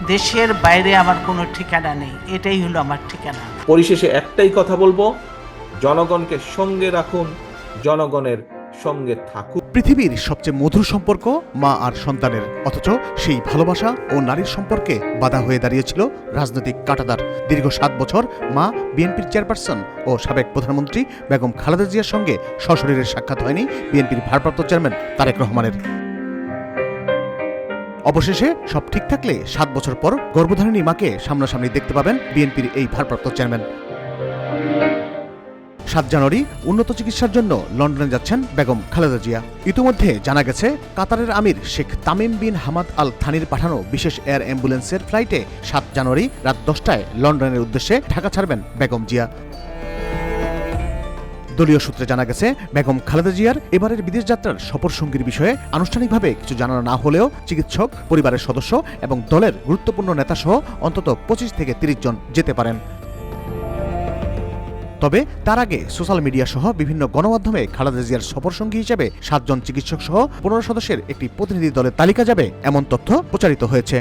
দেশের বাইরে আমার কোনো ঠিকানা নেই, এটাই হলো আমার ঠিকানা। পরিশেষে একটাই কথা বলবো, জনগণকে সঙ্গে রাখুন, জনগণের সঙ্গে থাকুন। পৃথিবীর সবচেয়ে মধুর সম্পর্ক মা আর সন্তানের, অথচ সেই ভালোবাসা ও নারীর সম্পর্কে বাধা হয়ে দাঁড়িয়েছিল রাজনৈতিক কাঁটাতার। দীর্ঘ 7 বছর মা বিএনপির চেয়ারপারসন ও সাবেক প্রধানমন্ত্রী বেগম খালেদা জিয়ার সঙ্গে সশরীরে সাক্ষাৎ হয়নি বিএনপির ভারপ্রাপ্ত চেয়ারম্যান তারেক রহমানের। অবশেষে সব ঠিক থাকলে 7 বছর পর গর্ভধারিণী মাকে সামনাসামনি দেখতে পাবেন বিএনপির এই ভারপ্রাপ্ত চেয়ারম্যান। 7 জানুয়ারি উন্নত চিকিৎসার জন্য লন্ডনে যাচ্ছেন বেগম খালেদা জিয়া। ইতিমধ্যে জানা গেছে কাতারের আমির Sheikh Tamim bin Hamad Al থানির পাঠানো বিশেষ এয়ার অ্যাম্বুলেন্সের ফ্লাইটে 7 জানুয়ারি রাত 10টায় লন্ডনের উদ্দেশ্যে ঢাকা ছাড়বেন বেগম জিয়া। দলীয় সূত্রে জানা গেছে বেগম খালেদা জিয়ার এবারের বিদেশ যাত্রার সফর সঙ্গীর বিষয়ে আনুষ্ঠানিকভাবে কিছু জানানো না হলেও চিকিৎসক, পরিবারের সদস্য এবং দলের গুরুত্বপূর্ণ নেতাসহ অন্তত 25 থেকে 30 জন যেতে পারেন। তবে তার আগে সোশ্যাল মিডিয়া সহ বিভিন্ন গণমাধ্যমে খালেদা জিয়ার সফরসঙ্গী হিসেবে 7 জন চিকিৎসক সহ 15 সদস্যের একটি প্রতিনিধি দলের তালিকা যাবে এমন তথ্য প্রচারিত হয়েছে।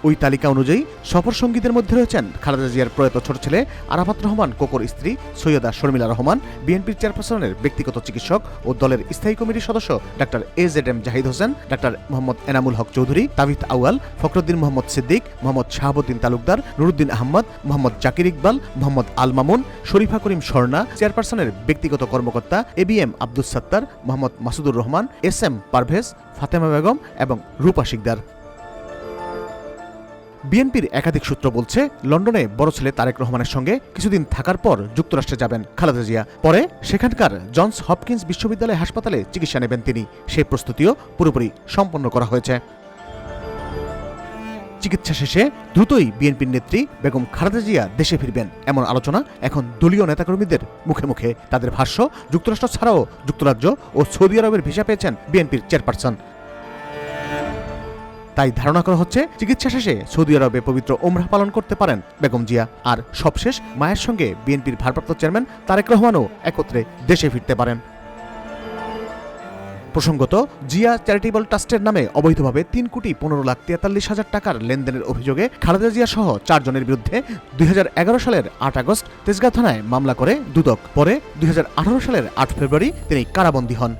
ওই তালিকা অনুযায়ী সফরসঙ্গীদের মধ্যে রয়েছেন খালেদা জিয়ার প্রয়াত ছোট ছেলে আরাফাত রহমান কোকোর স্ত্রী সৈয়দা শর্মিলা রহমান, বিএনপির চেয়ারপারসনের ব্যক্তিগত চিকিৎসক ও দলের স্থায়ী কমিটির সদস্য doctor AZM Zahid Hossain, doctor Mohammad Enamul Haque Chowdhury, Tabith Awal, Fakhruddin Mohammad Siddique, Mohammad Shahabuddin Talukdar, Nuruddin Ahmad, Mohammad Zakir Iqbal, Mohammad Al Mamun, Sharifa করিম স্বর্ণা, চেয়ারপারসনের ব্যক্তিগত কর্মকর্তা ABM আব্দুস সাত্তার, মোহাম্মদ মাসুদুর রহমান, SM পারভেজ, ফাতেমা বেগম এবং রূপা শিকদার। বিএনপির একাধিক সূত্র বলছে, লন্ডনে বড় ছেলে তারেক রহমানের সঙ্গে কিছুদিন থাকার পর যুক্তরাষ্ট্রে যাবেন খালেদা জিয়া। পরে সেখানকার জনস হপকিন্স বিশ্ববিদ্যালয় হাসপাতালে চিকিৎসা নেবেন তিনি। সেই প্রস্তুতিও পুরোপুরি সম্পন্ন করা হয়েছে। চিকিৎসা শেষে দ্রুতই বিএনপির নেত্রী বেগম খালেদা জিয়া দেশে ফিরবেন এমন আলোচনা এখন দলীয় নেতাকর্মীদের মুখে মুখে। তাদের ভাষ্য, যুক্তরাষ্ট্র ছাড়াও যুক্তরাজ্য ও সৌদি আরবের ভিসা পেয়েছেন বিএনপির চেয়ারপারসন। তাই ধারণা করা হচ্ছে চিকিৎসা শেষে সৌদি আরবে পবিত্র ওমরাহ পালন করতে পারেন বেগম জিয়া। আর সবশেষ মায়ের সঙ্গে বিএনপির ভারপ্রাপ্ত চেয়ারম্যান তারেক রহমানও একত্রে দেশে ফিরতে পারেন। প্রসঙ্গত, জিয়া চ্যারিটেবল ট্রাস্টের নামে অবৈধভাবে 3,15,43,000 টাকার লেনদেনের অভিযোগে খালেদা জিয়া সহ 4 জনের বিরুদ্ধে 2011 সালের 8 আগস্ট তেজগাঁও থানায় মামলা করে দুদক। পরে 2018 সালের 8 ফেব্রুয়ারি তিনি কারাবন্দী হন।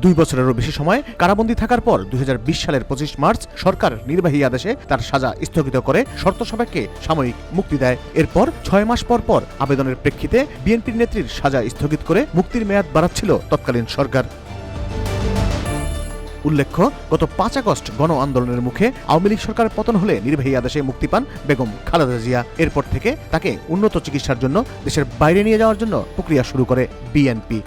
2 বছরেরও বেশি সময় কারাবন্দী থাকার পর 2020 সালের 25 মার্চ সরকার নির্বাহী আদেশে তার সাজা স্থগিত করে শর্ত সাপেক্ষে সাময়িক মুক্তি দেয়। এরপর 6 মাস পর পর আবেদনের প্রেক্ষিতে বিএনপির নেত্রীর সাজা স্থগিত করে মুক্তির মেয়াদ বাড়াচ্ছিল তৎকালীন সরকার। উল্লেখ্য, গত 5 আগস্ট গণ আন্দোলনের মুখে আওয়ামী লীগ সরকার পতন হলে নির্বাহী আদেশে মুক্তি পান বেগম খালেদা জিয়া। এরপর থেকে তাকে উন্নত চিকিৎসার জন্য দেশের বাইরে নিয়ে যাওয়ার জন্য প্রক্রিয়া শুরু করে বিএনপি।